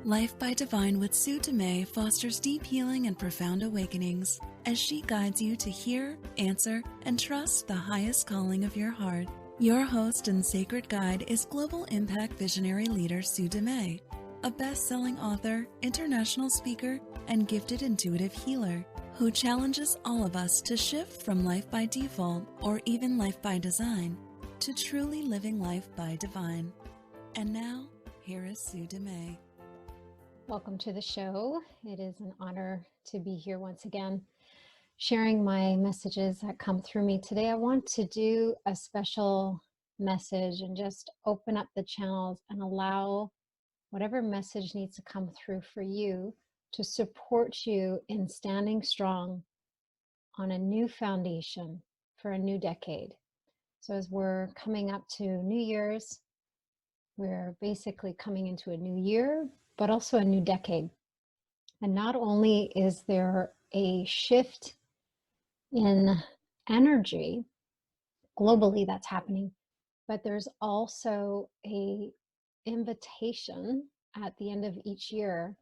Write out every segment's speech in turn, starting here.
Life by Divine with Sue Dumais fosters deep healing and profound awakenings as she guides you to hear, answer, and trust the highest calling of your heart. Your host and sacred guide is global impact visionary leader Sue Dumais, a best-selling author, international speaker, and gifted intuitive healer who challenges all of us to shift from life by default or even life by design to truly living life by divine. And now, here is Sue Dumais. Welcome to the show. It is an honor to be here once again, sharing my messages that come through me. Today, I want to do a special message and just open up the channels and allow whatever message needs to come through for you to support you in standing strong on a new foundation for a new decade. So as we're coming up to New Year's, we're basically coming into a new year, but also a new decade. And not only is there a shift in energy globally that's happening, but there's also a invitation at the end of each year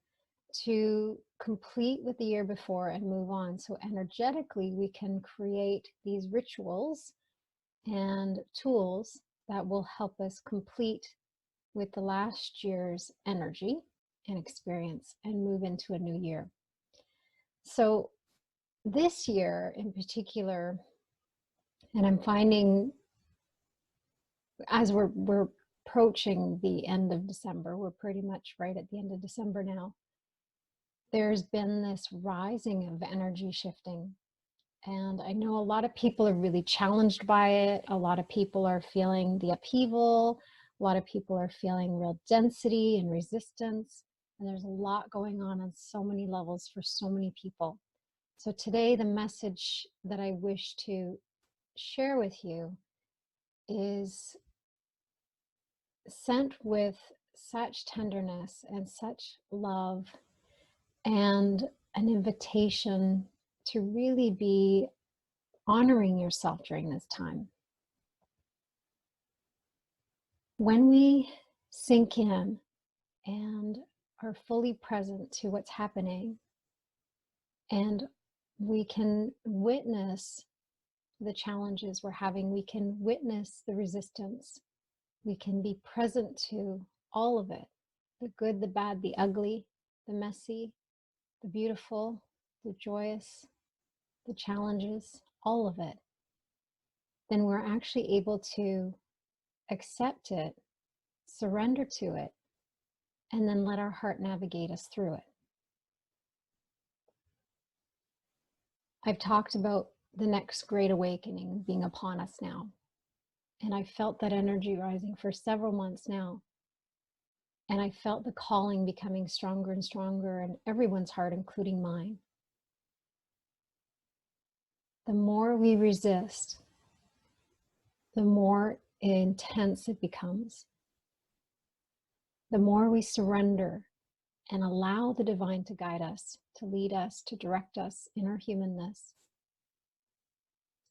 to complete with the year before and move on. So energetically, we can create these rituals and tools that will help us complete with the last year's energy and experience and move into a new year. So this year in particular, and I'm finding as we're approaching the end of December, we're pretty much right at the end of December now, there's been this rising of energy shifting. And I know a lot of people are really challenged by it. A lot of people are feeling the upheaval. A lot of people are feeling real density and resistance. And there's a lot going on so many levels for so many people. So today, the message that I wish to share with you is sent with such tenderness and such love and an invitation to really be honoring yourself during this time. When we sink in and are fully present to what's happening, and we can witness the challenges we're having, we can witness the resistance, we can be present to all of it, the good, the bad, the ugly, the messy, the beautiful, the joyous, the challenges, all of it, then we're actually able to accept it, surrender to it, and then let our heart navigate us through it. I've talked about the next great awakening being upon us now. And I felt that energy rising for several months now. And I felt the calling becoming stronger and stronger in everyone's heart, including mine. The more we resist, the more intense it becomes. The more we surrender and allow the divine to guide us, to lead us, to direct us in our humanness,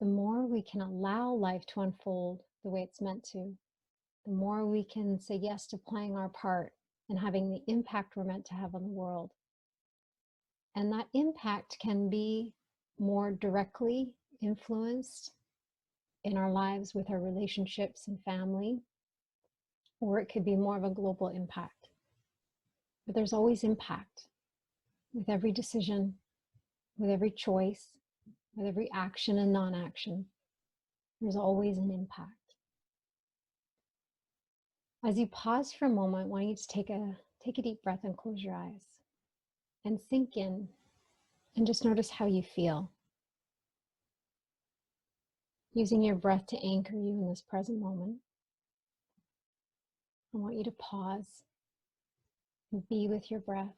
the more we can allow life to unfold the way it's meant to, the more we can say yes to playing our part and having the impact we're meant to have on the world. And that impact can be more directly influenced in our lives with our relationships and family, or it could be more of a global impact. But there's always impact with every decision, with every choice, with every action and non-action. There's always an impact. As you pause for a moment, I want you to take a deep breath and close your eyes and sink in and just notice how you feel. Using your breath to anchor you in this present moment. I want you to pause and be with your breath.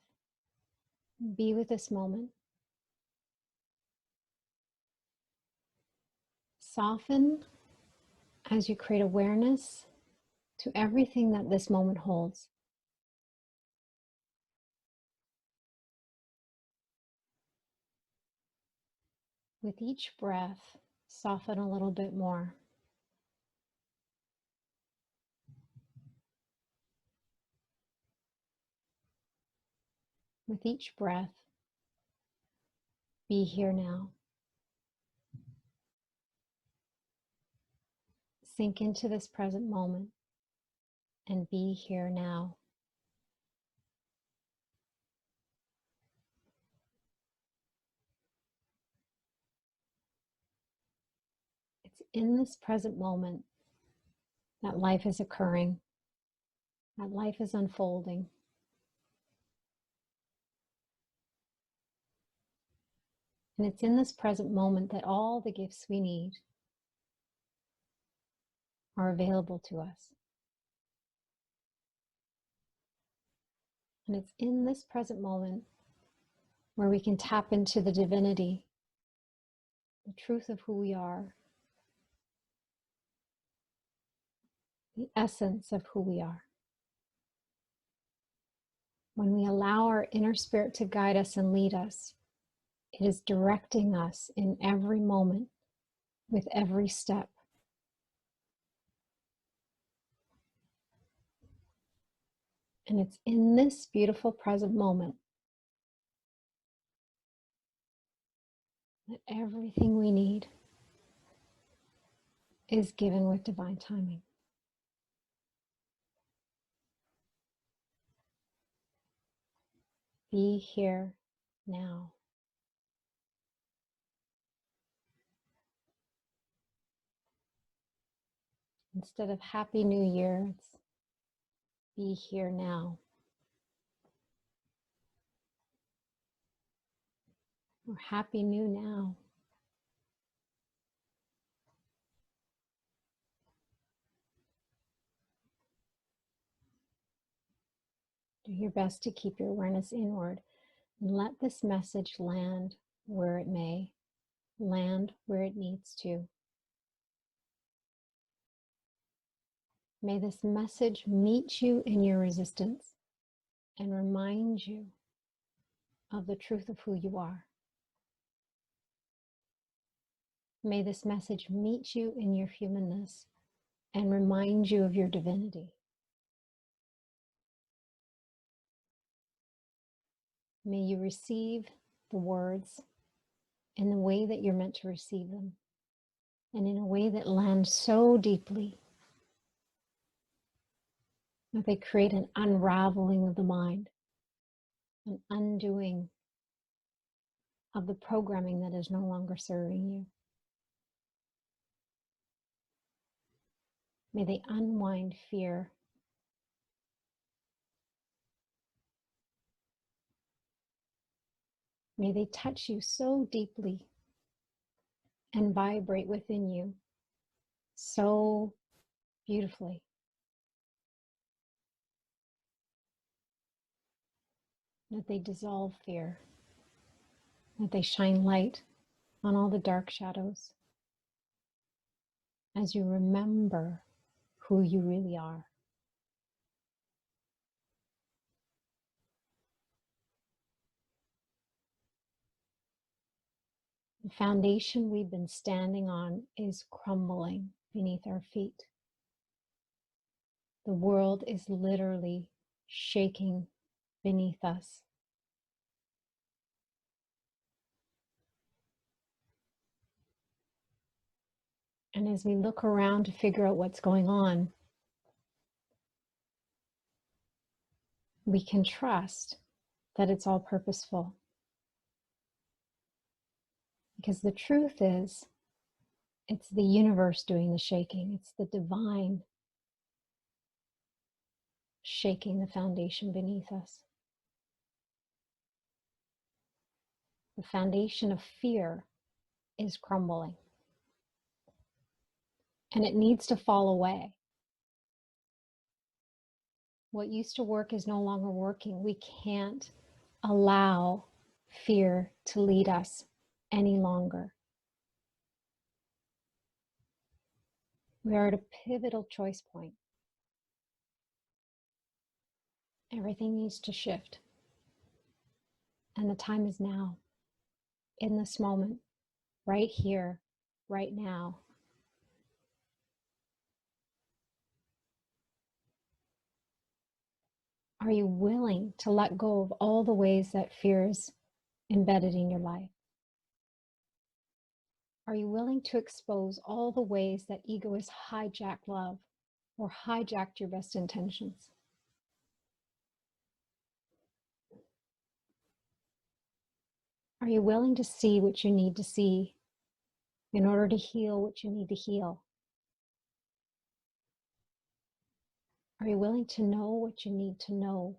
Be with this moment. Soften as you create awareness to everything that this moment holds. With each breath, soften a little bit more. With each breath, be here now. Sink into this present moment and be here now. It's in this present moment that life is occurring, that life is unfolding. And it's in this present moment that all the gifts we need are available to us. And it's in this present moment where we can tap into the divinity, the truth of who we are, the essence of who we are. When we allow our inner spirit to guide us and lead us, it is directing us in every moment, with every step. And it's in this beautiful present moment that everything we need is given with divine timing. Be here now. Instead of Happy New Year, it's be here now. Or Happy New Now. Do your best to keep your awareness inward and let this message land where it may, land where it needs to. May this message meet you in your resistance and remind you of the truth of who you are. May this message meet you in your humanness and remind you of your divinity. May you receive the words in the way that you're meant to receive them, and in a way that lands so deeply that they create an unraveling of the mind, an undoing of the programming that is no longer serving you. May they unwind fear. May they touch you so deeply and vibrate within you so beautifully that they dissolve fear, that they shine light on all the dark shadows as you remember who you really are. The foundation we've been standing on is crumbling beneath our feet. The world is literally shaking beneath us. And as we look around to figure out what's going on, we can trust that it's all purposeful. Because the truth is, it's the universe doing the shaking. It's the divine shaking the foundation beneath us. The foundation of fear is crumbling. And it needs to fall away. What used to work is no longer working. We can't allow fear to lead us any longer. We are at a pivotal choice point. Everything needs to shift. And the time is now, in this moment, right here, right now. Are you willing to let go of all the ways that fear is embedded in your life? Are you willing to expose all the ways that ego has hijacked love or hijacked your best intentions? Are you willing to see what you need to see in order to heal what you need to heal? Are you willing to know what you need to know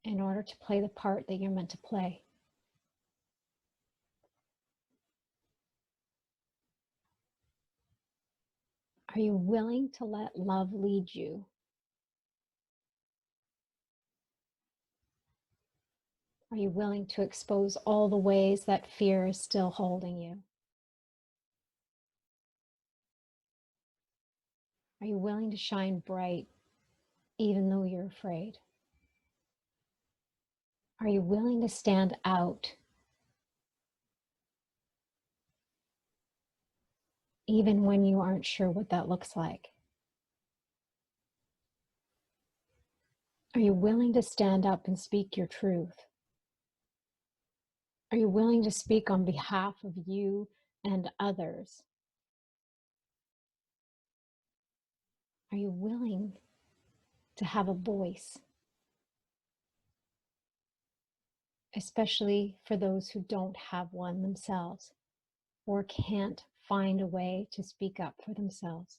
in order to play the part that you're meant to play? Are you willing to let love lead you? Are you willing to expose all the ways that fear is still holding you? Are you willing to shine bright even though you're afraid? Are you willing to stand out even when you aren't sure what that looks like? Are you willing to stand up and speak your truth? Are you willing to speak on behalf of you and others? Are you willing to have a voice, especially for those who don't have one themselves or can't find a way to speak up for themselves?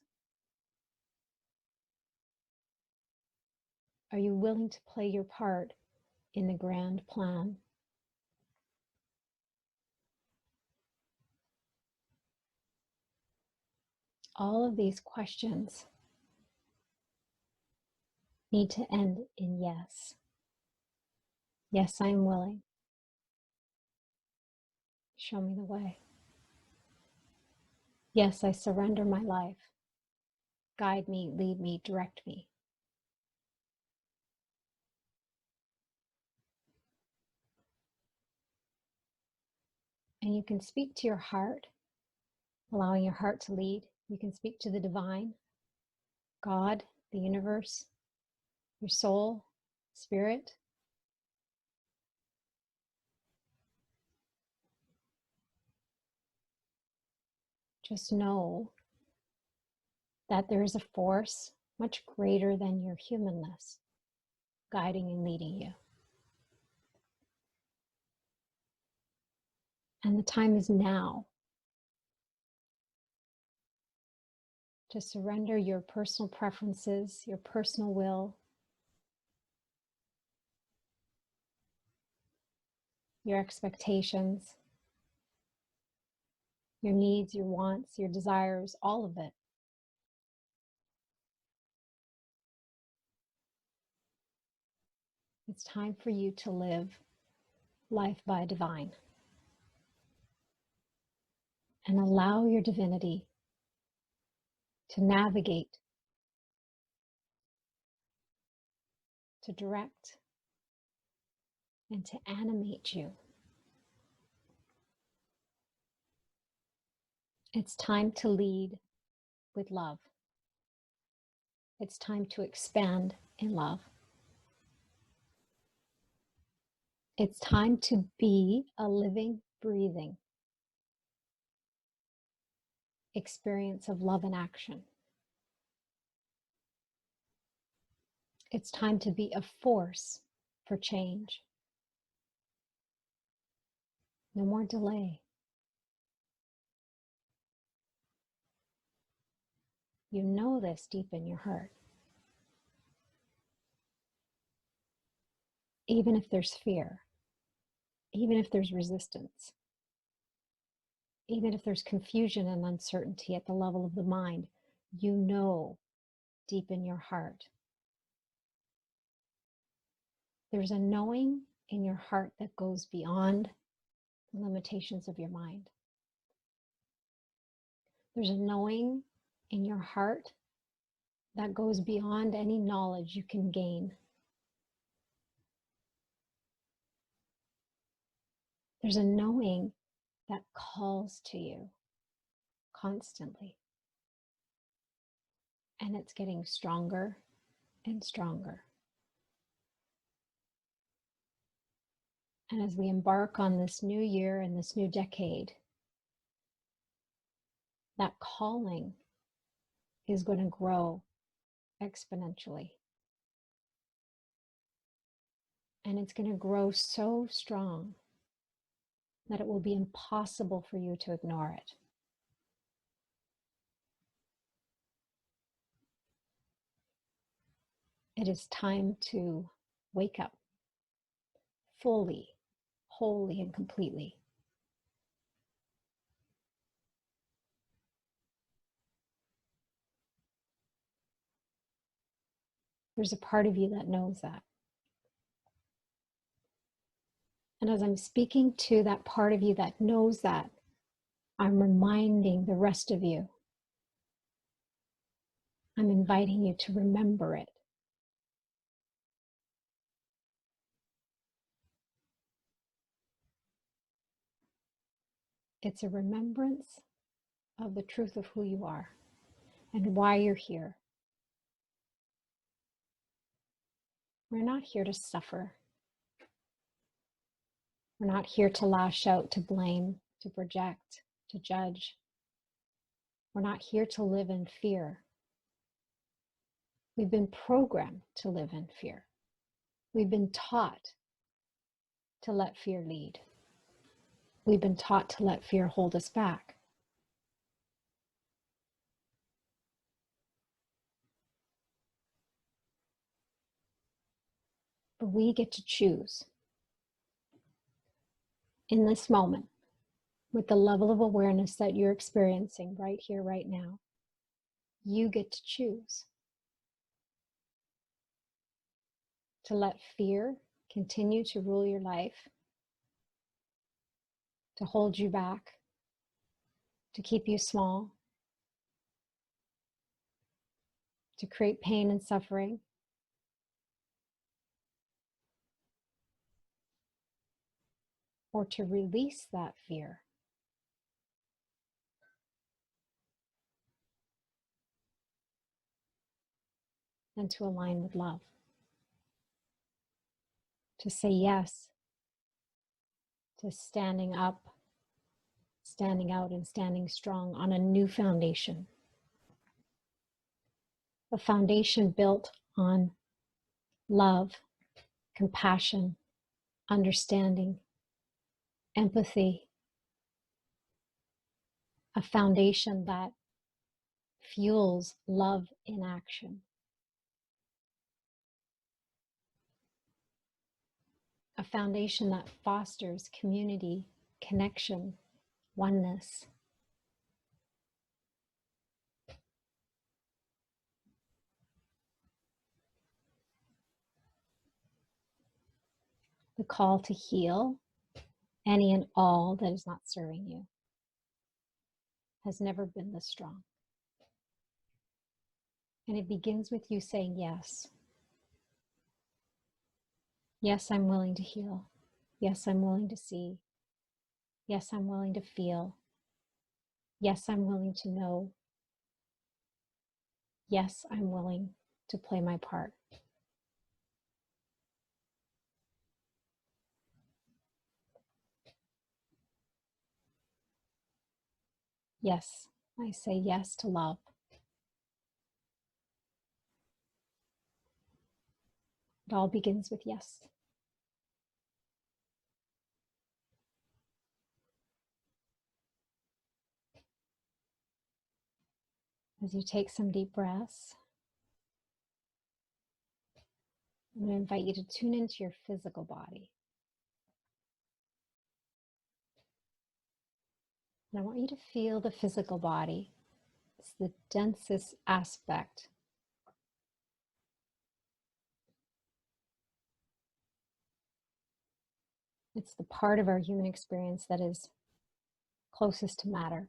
Are you willing to play your part in the grand plan? All of these questions need to end in yes. Yes, I am willing. Show me the way. Yes, I surrender my life. Guide me, lead me, direct me. And you can speak to your heart, allowing your heart to lead. You can speak to the divine, God, the universe, your soul, spirit. Just know that there is a force much greater than your humanness guiding and leading you. And the time is now to surrender your personal preferences, your personal will, your expectations, your needs, your wants, your desires, all of it. It's time for you to live life by divine and allow your divinity to navigate, to direct, and to animate you. It's time to lead with love. It's time to expand in love. It's time to be a living, breathing experience of love and action. It's time to be a force for change. No more delay. You know this deep in your heart. Even if there's fear, even if there's resistance, even if there's confusion and uncertainty at the level of the mind, you know deep in your heart. There's a knowing in your heart that goes beyond the limitations of your mind. There's a knowing in your heart that goes beyond any knowledge you can gain. There's a knowing that calls to you constantly. And it's getting stronger and stronger. And as we embark on this new year and this new decade, that calling is going to grow exponentially. And it's going to grow so strong that it will be impossible for you to ignore it. It is time to wake up fully, wholly, and completely. There's a part of you that knows that. And as I'm speaking to that part of you that knows that, I'm reminding the rest of you. I'm inviting you to remember it. It's a remembrance of the truth of who you are and why you're here. We're not here to suffer. We're not here to lash out, to blame, to project, to judge. We're not here to live in fear. We've been programmed to live in fear. We've been taught to let fear lead. We've been taught to let fear hold us back. But we get to choose in this moment, with the level of awareness that you're experiencing right here, right now. You get to choose to let fear continue to rule your life, to hold you back, to keep you small, to create pain and suffering, or to release that fear and to align with love. To say yes to standing up, standing out, and standing strong on a new foundation. A foundation built on love, compassion, understanding, empathy. A foundation that fuels love in action. A foundation that fosters community, connection, oneness. The call to heal any and all that is not serving you has never been this strong. And it begins with you saying yes. Yes, I'm willing to heal. Yes, I'm willing to see. Yes, I'm willing to feel. Yes, I'm willing to know. Yes, I'm willing to play my part. Yes, I say yes to love. It all begins with yes. As you take some deep breaths, I'm going to invite you to tune into your physical body. And I want you to feel the physical body. It's the densest aspect. It's the part of our human experience that is closest to matter.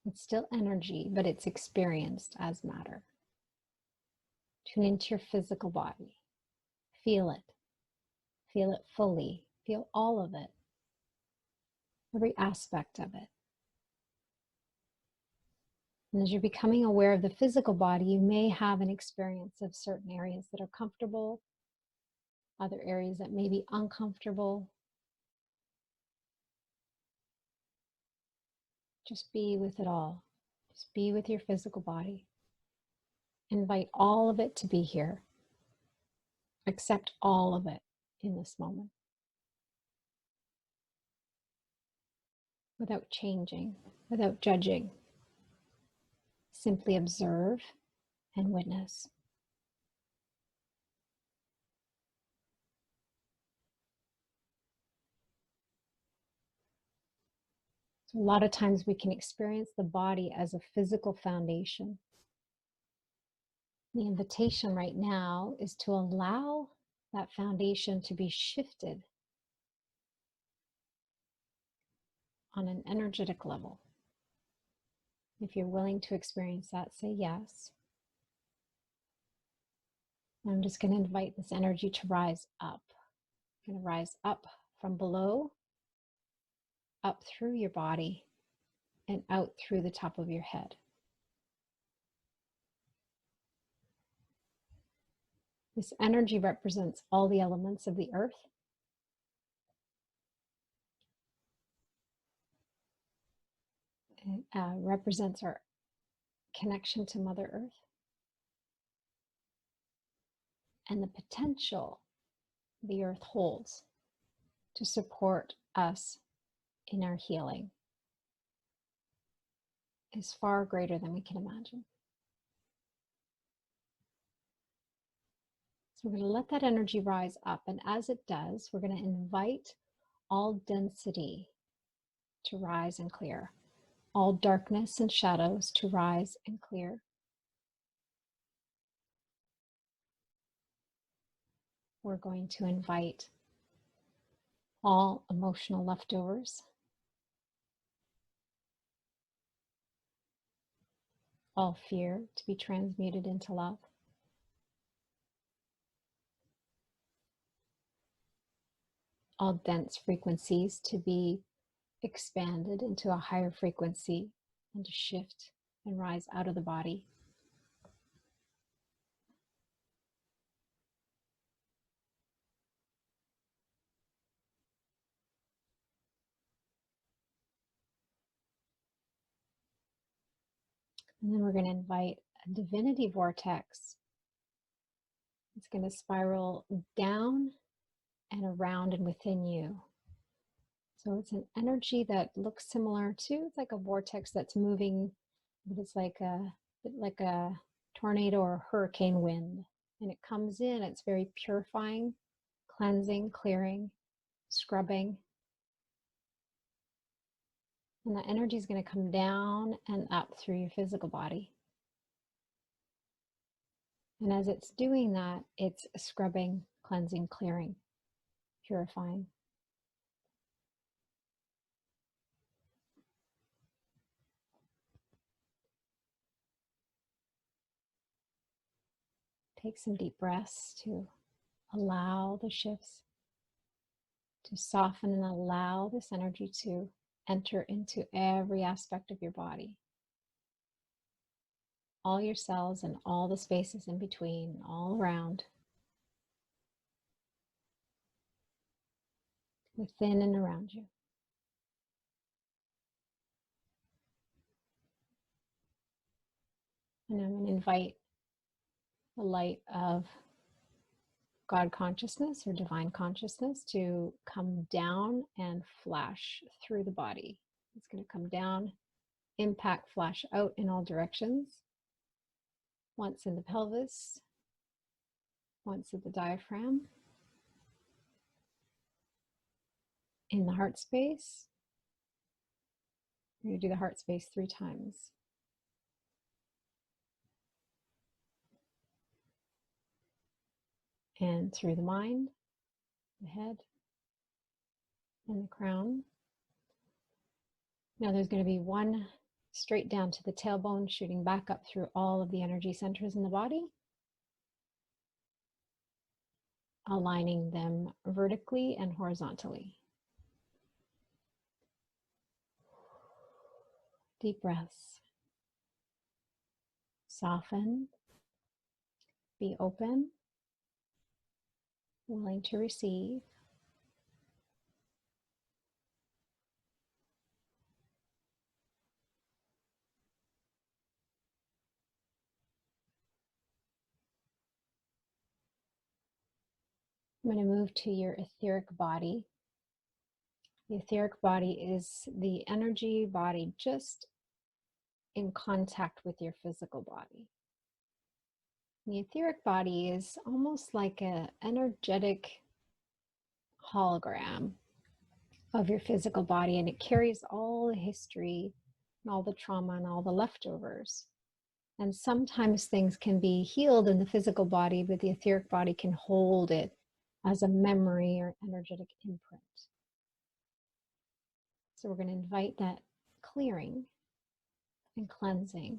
It's still energy, but it's experienced as matter. Tune into your physical body. Feel it. Feel it fully. Feel all of it. Every aspect of it. And as you're becoming aware of the physical body, you may have an experience of certain areas that are comfortable, other areas that may be uncomfortable. Just be with it all. Just be with your physical body. Invite all of it to be here. Accept all of it in this moment without changing, without judging. Simply observe and witness. So a lot of times we can experience the body as a physical foundation. The invitation right now is to allow that foundation to be shifted on an energetic level. If you're willing to experience that, say yes. I'm just going to invite this energy to rise up. It's going to rise up from below, up through your body, and out through the top of your head. This energy represents all the elements of the earth. It represents our connection to Mother Earth and the potential the earth holds to support us in our healing is far greater than we can imagine. So we're going to let that energy rise up, and as it does, we're going to invite all density to rise and clear, all darkness and shadows to rise and clear. We're going to invite all emotional leftovers, all fear to be transmuted into love. All dense frequencies to be expanded into a higher frequency and to shift and rise out of the body. And then we're going to invite a divinity vortex. It's going to spiral down and around and within you. So it's an energy that looks similar to, it's like a vortex that's moving, but it's like a tornado or hurricane wind. And it comes in, it's very purifying, cleansing, clearing, scrubbing. And that energy is going to come down and up through your physical body. And as it's doing that, it's scrubbing, cleansing, clearing, purifying. Take some deep breaths to allow the shifts to soften and allow this energy to enter into every aspect of your body. All your cells and all the spaces in between, all around, within and around you. And I'm going to invite the light of God consciousness or divine consciousness to come down and flash through the body. It's going to come down, impact, flash out in all directions. Once in the pelvis, once at the diaphragm, in the heart space. We're going to do the heart space 3 times. And through the mind, the head, and the crown. Now there's going to be 1 straight down to the tailbone, shooting back up through all of the energy centers in the body, aligning them vertically and horizontally. Deep breaths. Soften, be open, willing to receive. I'm going to move to your etheric body. The etheric body is the energy body just in contact with your physical body. The etheric body is almost like an energetic hologram of your physical body, and it carries all the history and all the trauma and all the leftovers. And sometimes things can be healed in the physical body, but the etheric body can hold it as a memory or energetic imprint. So we're going to invite that clearing and cleansing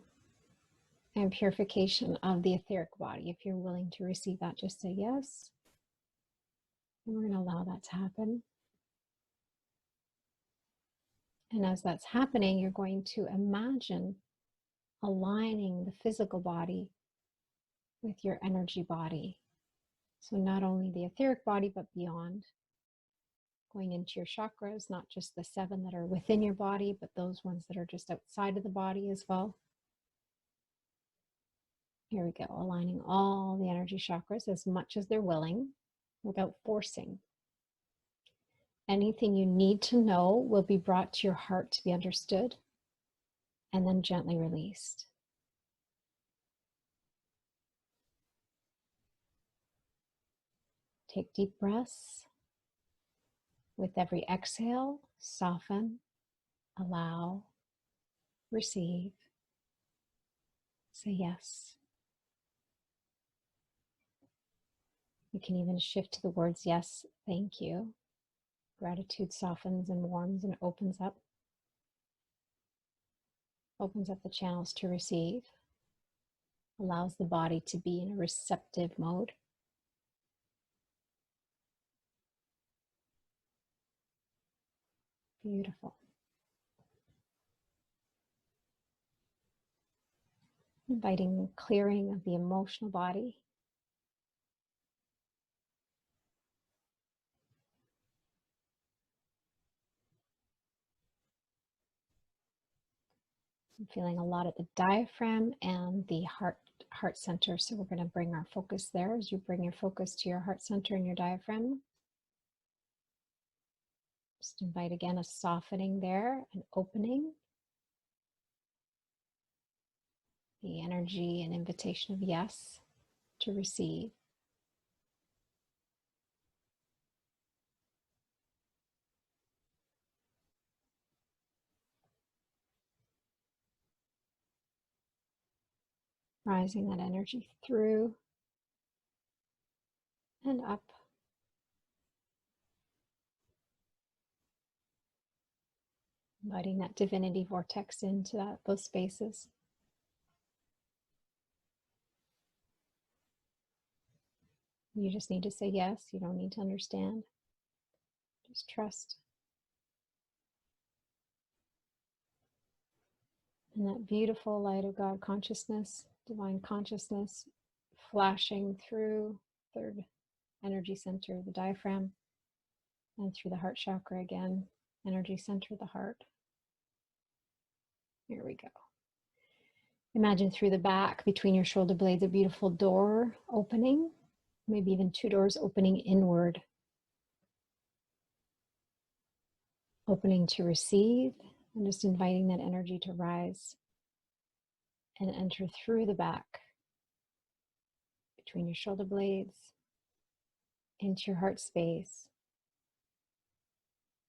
and purification of the etheric body. If you're willing to receive that, just say yes. And we're going to allow that to happen. And as that's happening, you're going to imagine aligning the physical body with your energy body. So not only the etheric body, but beyond. Going into your chakras, not just the 7 that are within your body, but those ones that are just outside of the body as well. Here we go, aligning all the energy chakras as much as they're willing without forcing. Anything you need to know will be brought to your heart to be understood and then gently released. Take deep breaths. With every exhale, soften, allow, receive, say yes. You can even shift to the words yes, thank you. Gratitude softens and warms and opens up the channels to receive, allows the body to be in a receptive mode. Beautiful. Inviting clearing of the emotional body. I'm feeling a lot at the diaphragm and the heart center. So we're going to bring our focus there. As you bring your focus to your heart center and your diaphragm, just invite again a softening there, an opening. The energy and invitation of yes to receive. Rising that energy through and up. Inviting that divinity vortex into those spaces. You just need to say yes. You don't need to understand. Just trust. And that beautiful light of God consciousness, divine consciousness, flashing through third energy center, the diaphragm, and through the heart chakra again, energy center of the heart. Here we go. Imagine through the back, between your shoulder blades, a beautiful door opening, maybe even 2 doors opening inward. Opening to receive, and just inviting that energy to rise and enter through the back, between your shoulder blades, into your heart space,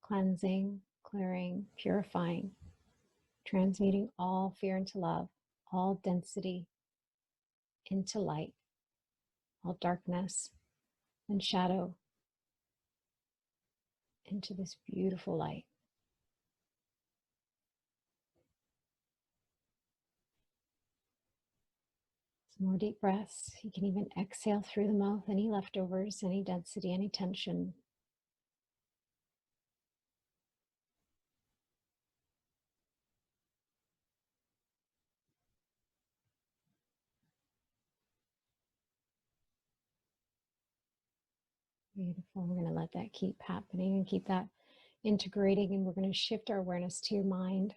cleansing, clearing, purifying, transmuting all fear into love, all density into light, all darkness and shadow into this beautiful light. Some more deep breaths. You can even exhale through the mouth, any leftovers, any density, any tension. Beautiful. We're going to let that keep happening and keep that integrating, and we're going to shift our awareness to your mind.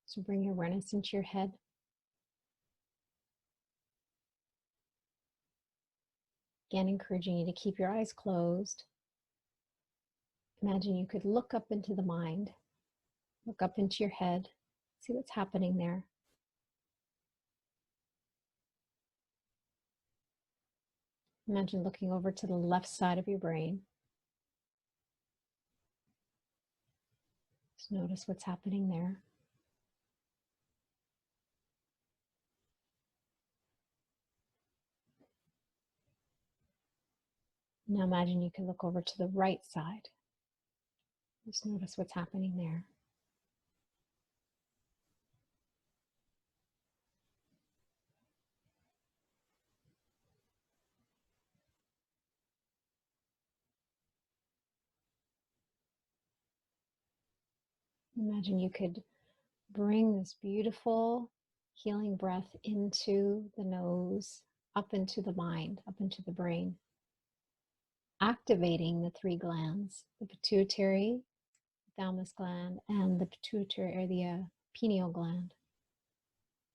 So bring your awareness into your head. Again, encouraging you to keep your eyes closed. Imagine you could look up into the mind, look up into your head, see what's happening there. Imagine looking over to the left side of your brain. Just notice what's happening there. Now imagine you can look over to the right side. Just notice what's happening there. Imagine you could bring this beautiful healing breath into the nose, up into the mind, up into the brain, activating the 3 glands, the pituitary, thalamus gland, and the pituitary or the pineal gland.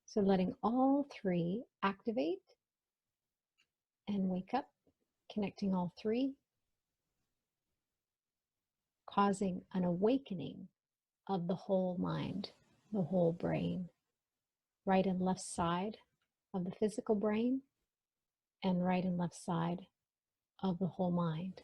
So letting all 3 activate and wake up, connecting all 3, causing an awakening of the whole mind, the whole brain, right and left side of the physical brain, and right and left side of the whole mind.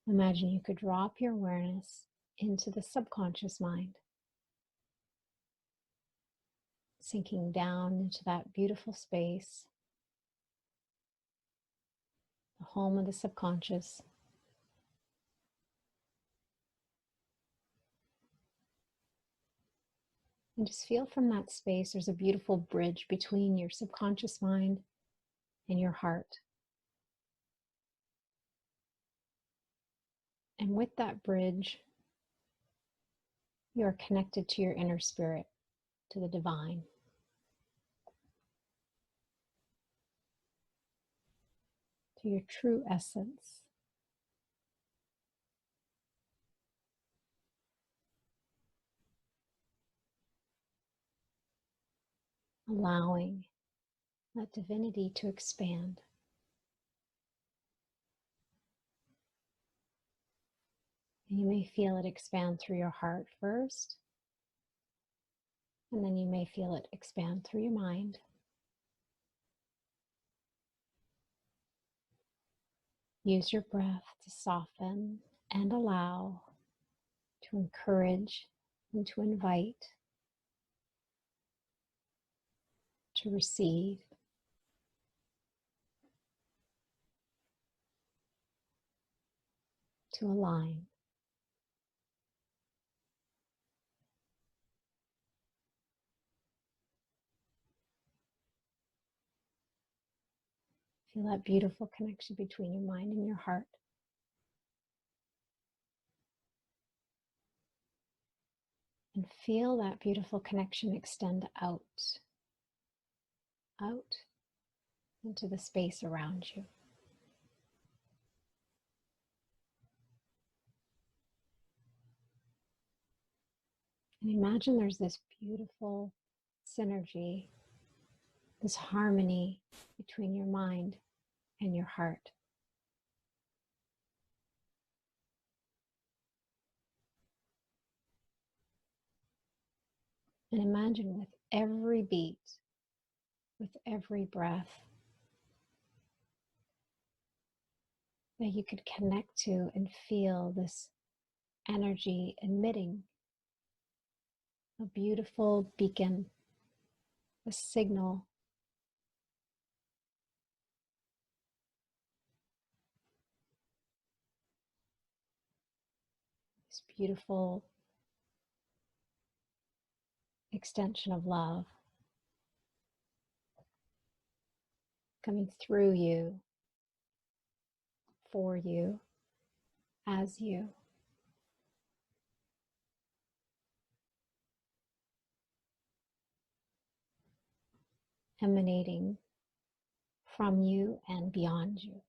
Imagine you could drop your awareness into the subconscious mind, sinking down into that beautiful space, the home of the subconscious. And just feel from that space, there's a beautiful bridge between your subconscious mind and your heart. And with that bridge, you are connected to your inner spirit, to the divine. To your true essence. Allowing that divinity to expand. And you may feel it expand through your heart first, and then you may feel it expand through your mind. Use your breath to soften and allow, to encourage and to invite, to receive. To align. Feel that beautiful connection between your mind and your heart. And feel that beautiful connection extend out into the space around you. And imagine there's this beautiful synergy, this harmony between your mind and your heart. And imagine with every beat, with every breath, that you could connect to and feel this energy emitting a beautiful beacon, a signal. This beautiful extension of love coming through you, for you, as you. Emanating from you and beyond you.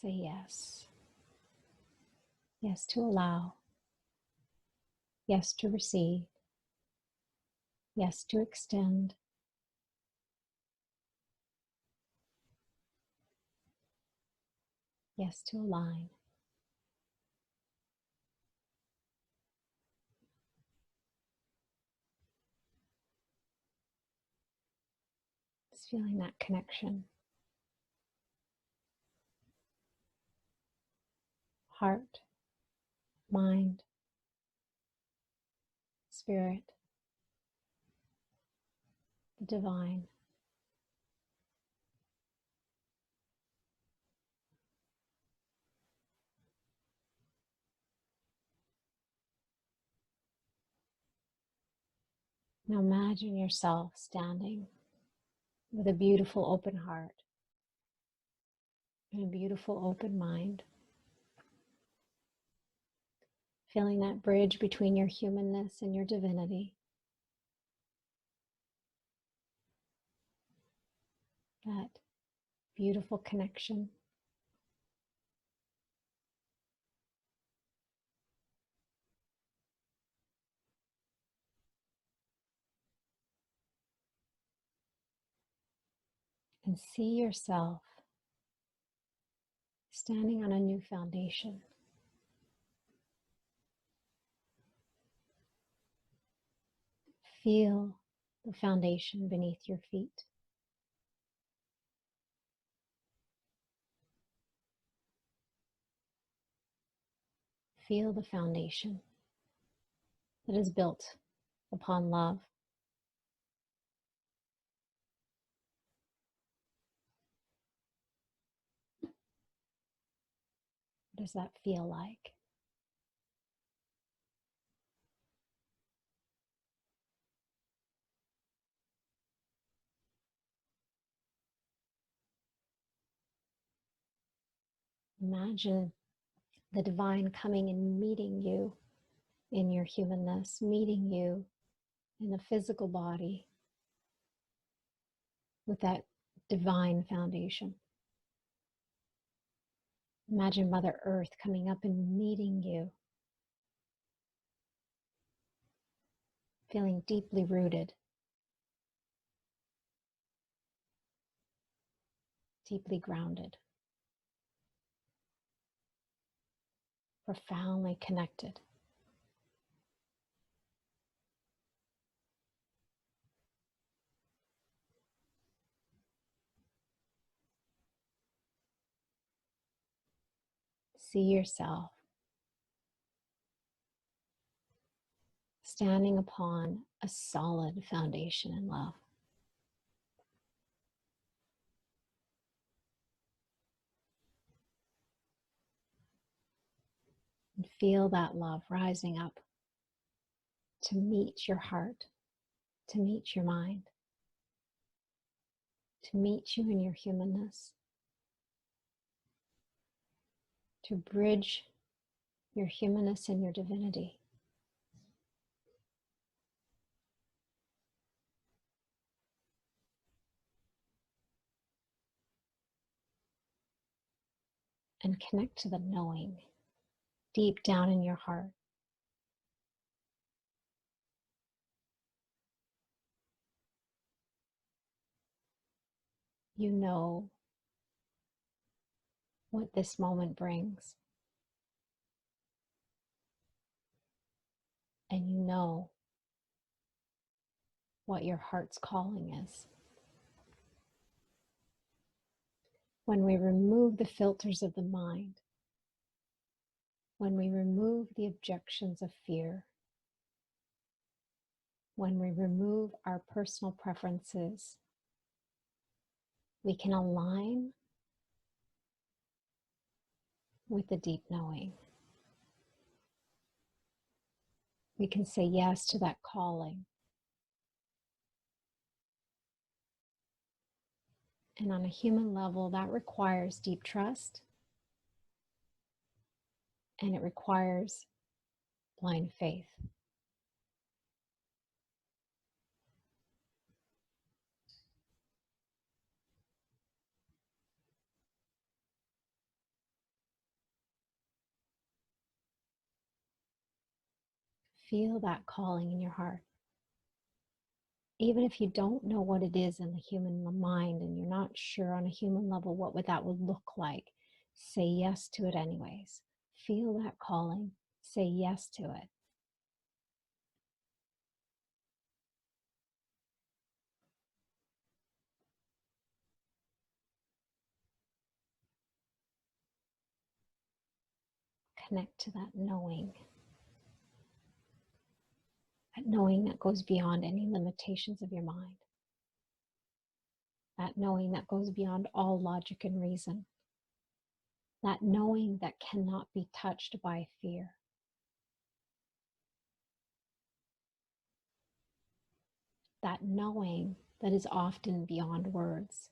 Say yes. Yes to allow. Yes to receive. Yes to extend. Yes to align. Just feeling that connection. Heart, mind, spirit, the divine. Now imagine yourself standing with a beautiful open heart and a beautiful open mind. Feeling that bridge between your humanness and your divinity. That beautiful connection. And see yourself standing on a new foundation. Feel the foundation beneath your feet. Feel the foundation that is built upon love. What does that feel like? Imagine the divine coming and meeting you in your humanness, meeting you in the physical body with that divine foundation. Imagine Mother Earth coming up and meeting you, feeling deeply rooted, deeply grounded, profoundly connected. See yourself standing upon a solid foundation in love. And feel that love rising up to meet your heart, to meet your mind, to meet you in your humanness, to bridge your humanness and your divinity. And connect to the knowing deep down in your heart. You know what this moment brings. And you know what your heart's calling is. When we remove the filters of the mind, when we remove the objections of fear, when we remove our personal preferences, we can align with the deep knowing. We can say yes to that calling. And on a human level, that requires deep trust and it requires blind faith. Feel that calling in your heart. Even if you don't know what it is in the human mind and you're not sure on a human level what that would look like, say yes to it anyways. Feel that calling, say yes to it. Connect to that knowing that goes beyond any limitations of your mind, that knowing that goes beyond all logic and reason, that knowing that cannot be touched by fear. That knowing that is often beyond words.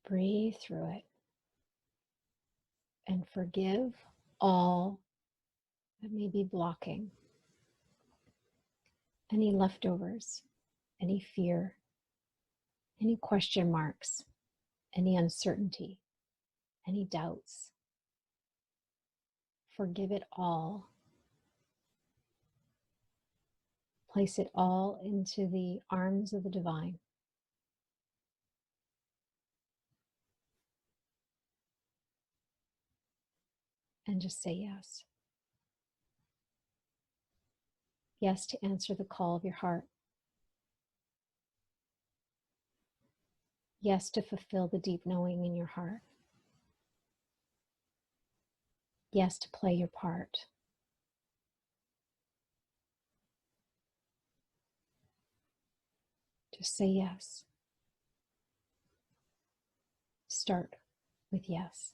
Breathe through it and forgive all that may be blocking, any leftovers, any fear, any question marks, any uncertainty, any doubts. Forgive it all. Place it all into the arms of the divine. And just say yes. Yes to answer the call of your heart. Yes to fulfill the deep knowing in your heart. Yes to play your part. Just say yes. Start with yes.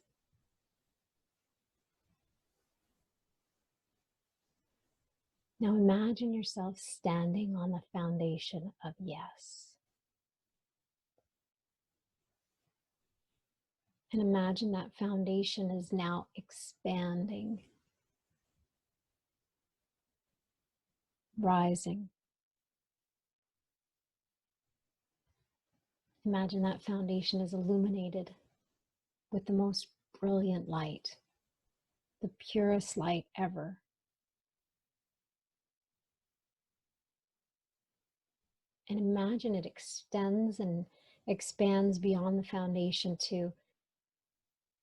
Now imagine yourself standing on the foundation of yes. And imagine that foundation is now expanding, rising. Imagine that foundation is illuminated with the most brilliant light, the purest light ever. And imagine it extends and expands beyond the foundation to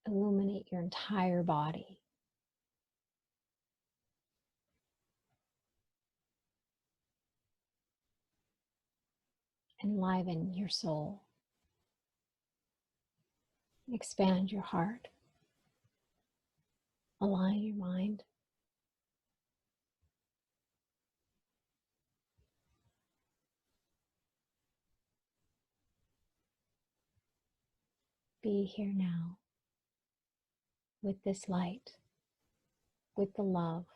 illuminate your entire body. Enliven your soul. Expand your heart. Align your mind. Be here now with this light, with the love,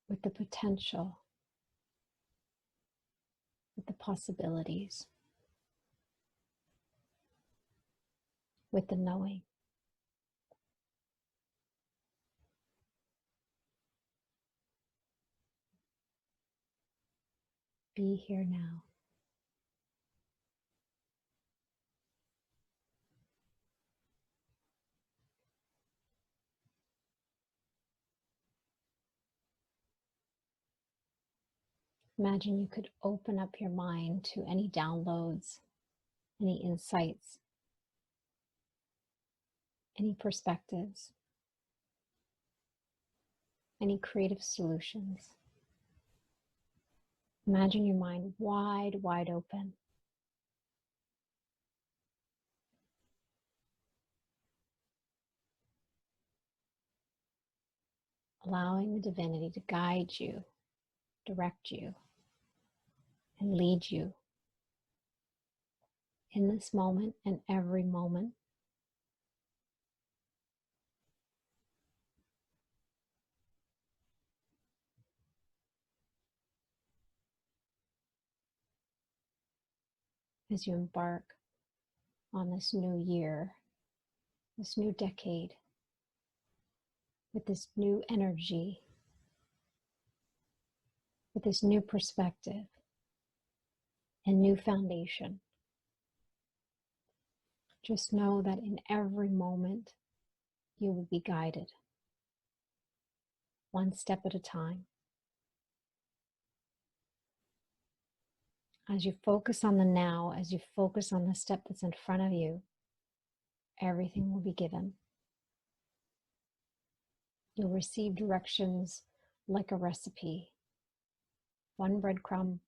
with the potential, with the possibilities, with the knowing. Be here now. Imagine you could open up your mind to any downloads, any insights, any perspectives, any creative solutions. Imagine your mind wide, wide open. Allowing the divinity to guide you, direct you, and lead you in this moment and every moment. As you embark on this new year, this new decade, with this new energy, with this new perspective and new foundation. Just know that in every moment you will be guided, one step at a time. As you focus on the now, as you focus on the step that's in front of you, everything will be given. You'll receive directions like a recipe, one breadcrumb,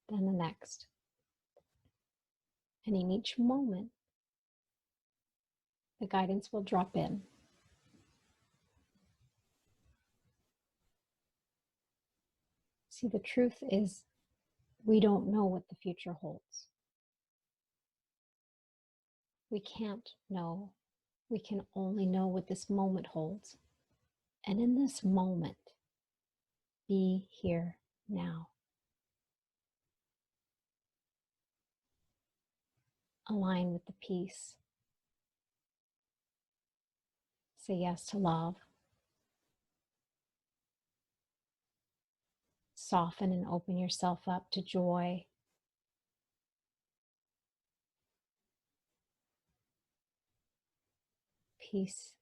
then the next. And in each moment, the guidance will drop in. See, the truth is, we don't know what the future holds. We can't know. We can only know what this moment holds. And in this moment, be here now. Align with the peace. Say yes to love. Soften and open yourself up to joy. Peace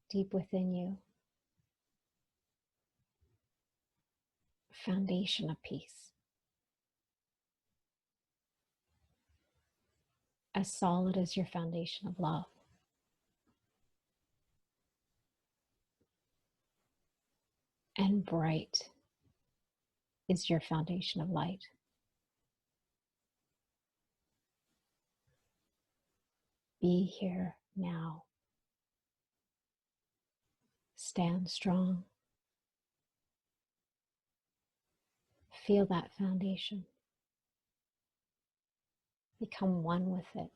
deep within you. Foundation of peace. As solid as your foundation of love. And bright is your foundation of light. Be here now. Stand strong. Feel that foundation. Become one with it.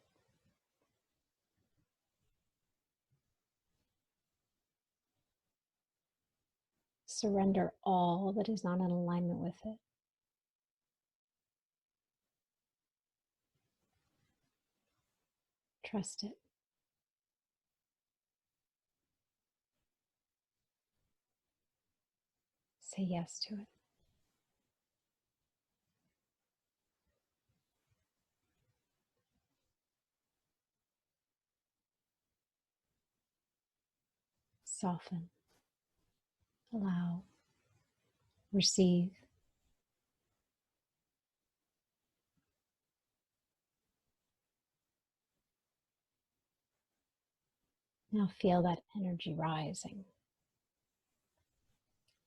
Surrender all that is not in alignment with it. Trust it. Say yes to it. Soften. Allow. Receive. Now feel that energy rising.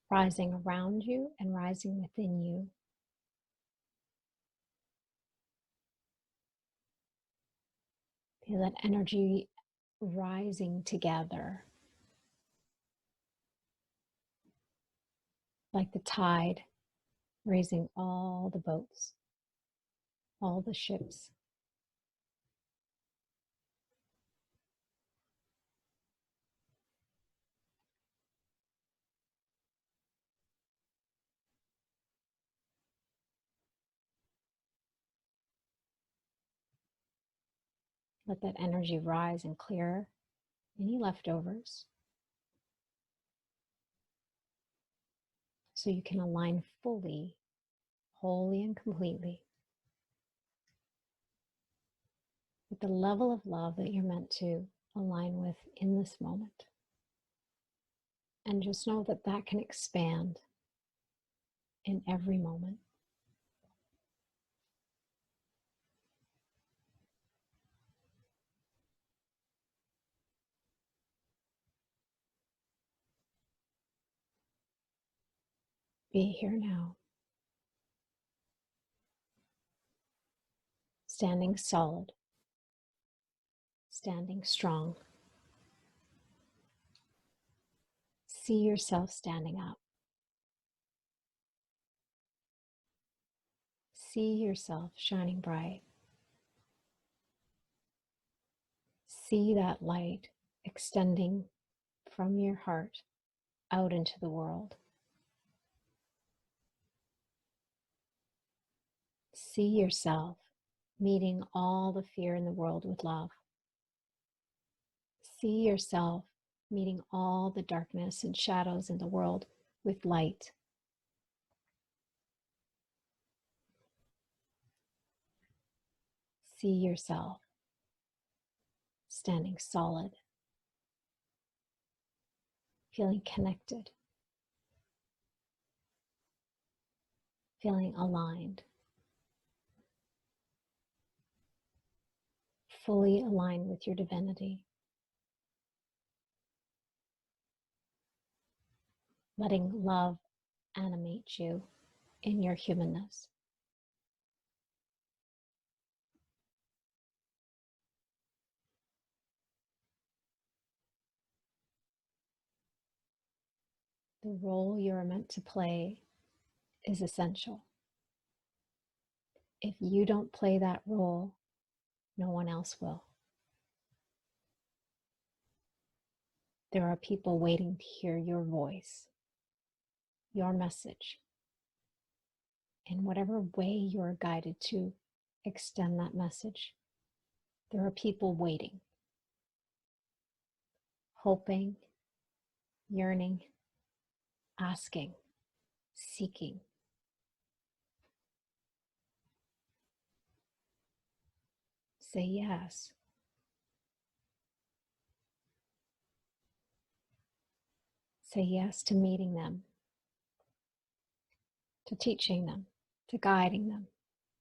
Rising around you and rising within you. Feel that energy rising together. Like the tide raising all the boats, all the ships. Let that energy rise and clear any leftovers so you can align fully, wholly and completely with the level of love that you're meant to align with in this moment. And just know that that can expand in every moment. Be here now. Standing solid. Standing strong. See yourself standing up. See yourself shining bright. See that light extending from your heart out into the world. See yourself meeting all the fear in the world with love. See yourself meeting all the darkness and shadows in the world with light. See yourself standing solid, feeling connected, feeling aligned, fully aligned with your divinity, letting love animate you in your humanness. The role you are meant to play is essential. If you don't play that role, no one else will. There are people waiting to hear your voice, your message, in whatever way you are guided to extend that message. There are people waiting, hoping, yearning, asking, seeking. Say yes. Say yes to meeting them, to teaching them, to guiding them,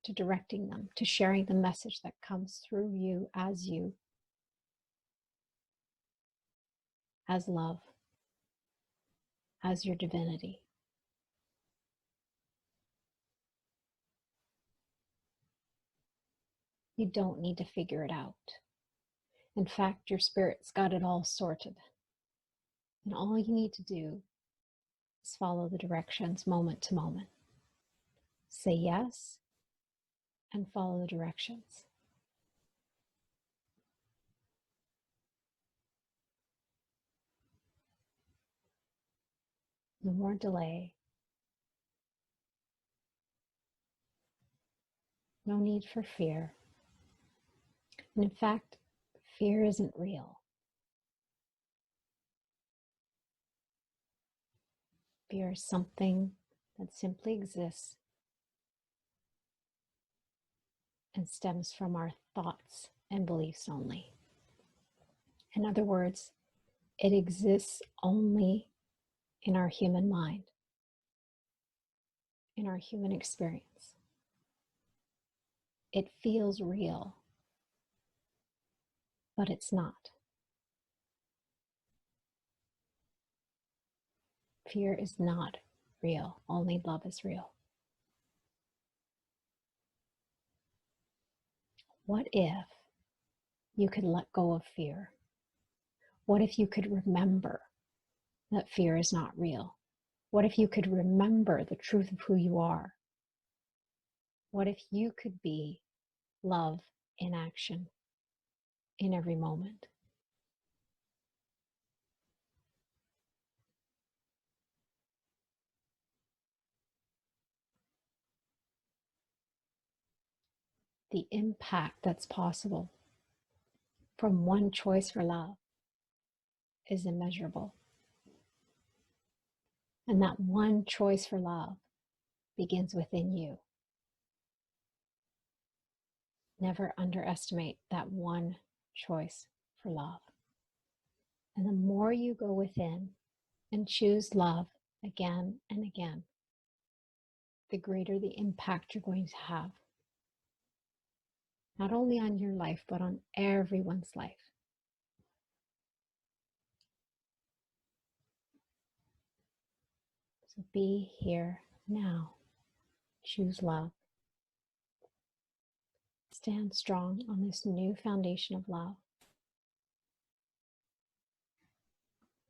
to directing them, to sharing the message that comes through you, as love, as your divinity. You don't need to figure it out. In fact, your spirit's got it all sorted. And all you need to do is follow the directions moment to moment. Say yes and follow the directions. No more delay. No need for fear. And in fact, fear isn't real. Fear is something that simply exists and stems from our thoughts and beliefs only. In other words, it exists only in our human mind, in our human experience. It feels real, but it's not. Fear is not real. Only love is real. What if you could let go of fear? What if you could remember that fear is not real? What if you could remember the truth of who you are? What if you could be love in action in every moment? The impact that's possible from one choice for love is immeasurable. And that one choice for love begins within you. Never underestimate that one choice for love. And the more you go within and choose love again and again, the greater the impact you're going to have. Not only on your life, but on everyone's life. So be here now. Choose love. Stand strong on this new foundation of love.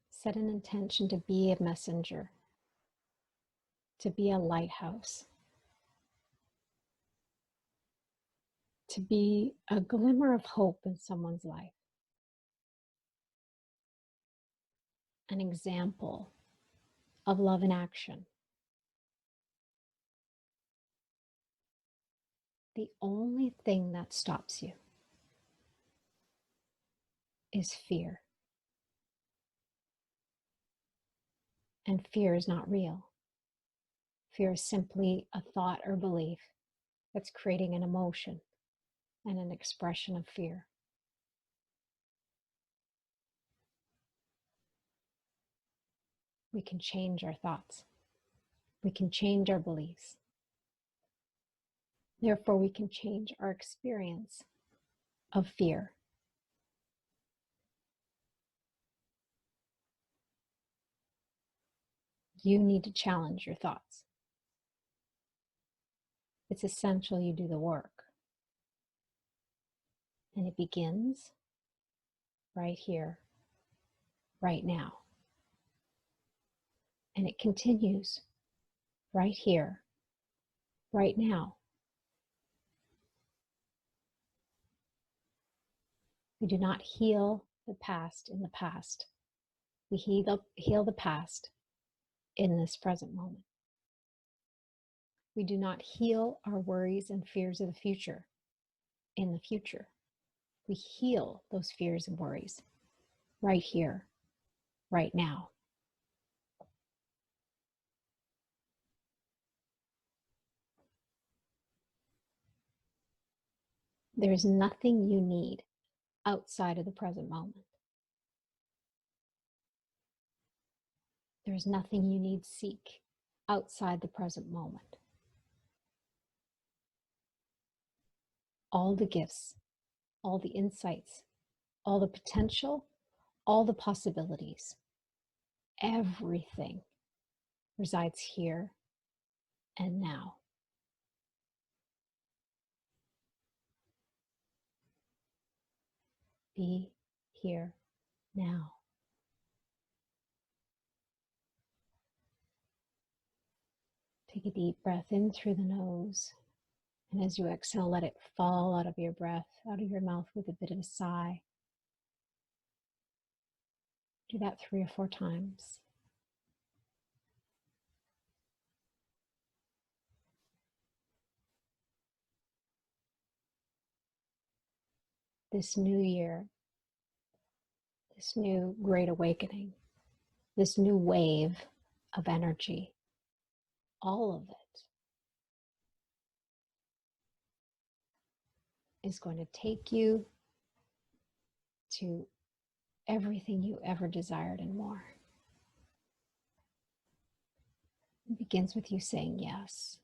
Set an intention to be a messenger, to be a lighthouse, to be a glimmer of hope in someone's life. an example of love in action. The only thing that stops you is fear. And fear is not real. Fear is simply a thought or belief that's creating an emotion and an expression of fear. We can change our thoughts. We can change our beliefs. Therefore, we can change our experience of fear. You need to challenge your thoughts. It's essential you do the work. And it begins right here, right now. And it continues right here, right now. We do not heal the past in the past. We heal the past in this present moment. We do not heal our worries and fears of the future in the future. We heal those fears and worries right here, right now. There is nothing you need outside of the present moment. There is nothing you need seek outside the present moment. All the gifts, all the insights, all the potential, all the possibilities, everything resides here and now. Be here now. Take a deep breath in through the nose. And as you exhale, let it fall out of your breath, out of your mouth with a bit of a sigh. Do that 3 or 4 times. This new year, this new great awakening, this new wave of energy, all of it is going to take you to everything you ever desired and more. It begins with you saying yes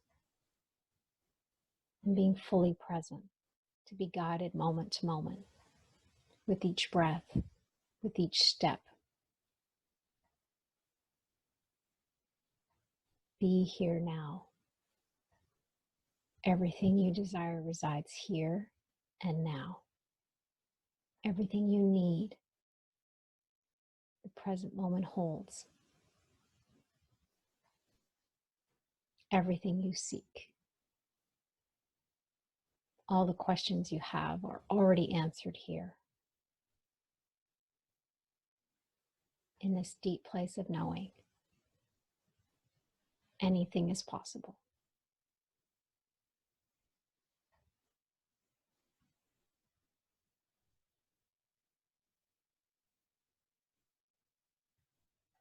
and being fully present, to be guided moment to moment with each breath, with each step. Be here now. Everything you desire resides here and now. Everything you need, the present moment holds. Everything you seek. All the questions you have are already answered here. In this deep place of knowing, anything is possible.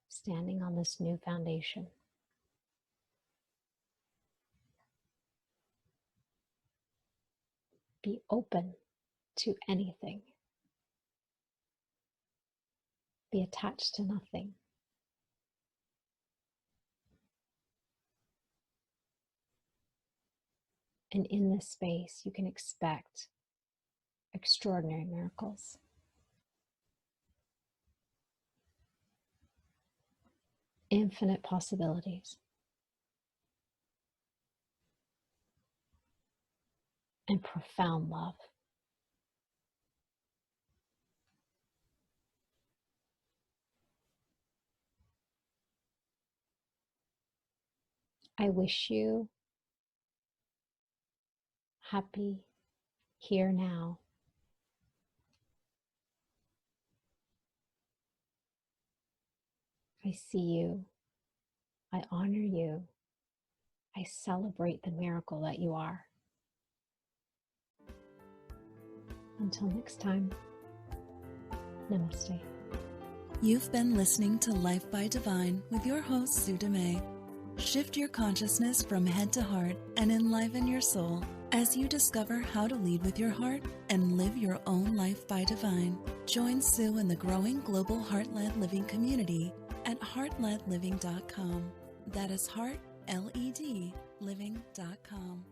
Standing on this new foundation, be open to anything. Be attached to nothing. And in this space, you can expect extraordinary miracles. Infinite possibilities. And profound love. I wish you happy here now. I see you. I honor you. I celebrate the miracle that you are. Until next time, namaste. You've been listening to Life by Divine with your host, Sue Dumais. Shift your consciousness from head to heart and enliven your soul as you discover how to lead with your heart and live your own life by divine. Join Sue in the growing global heart-led living community at heartledliving.com. That is heart, L-E-D, living.com.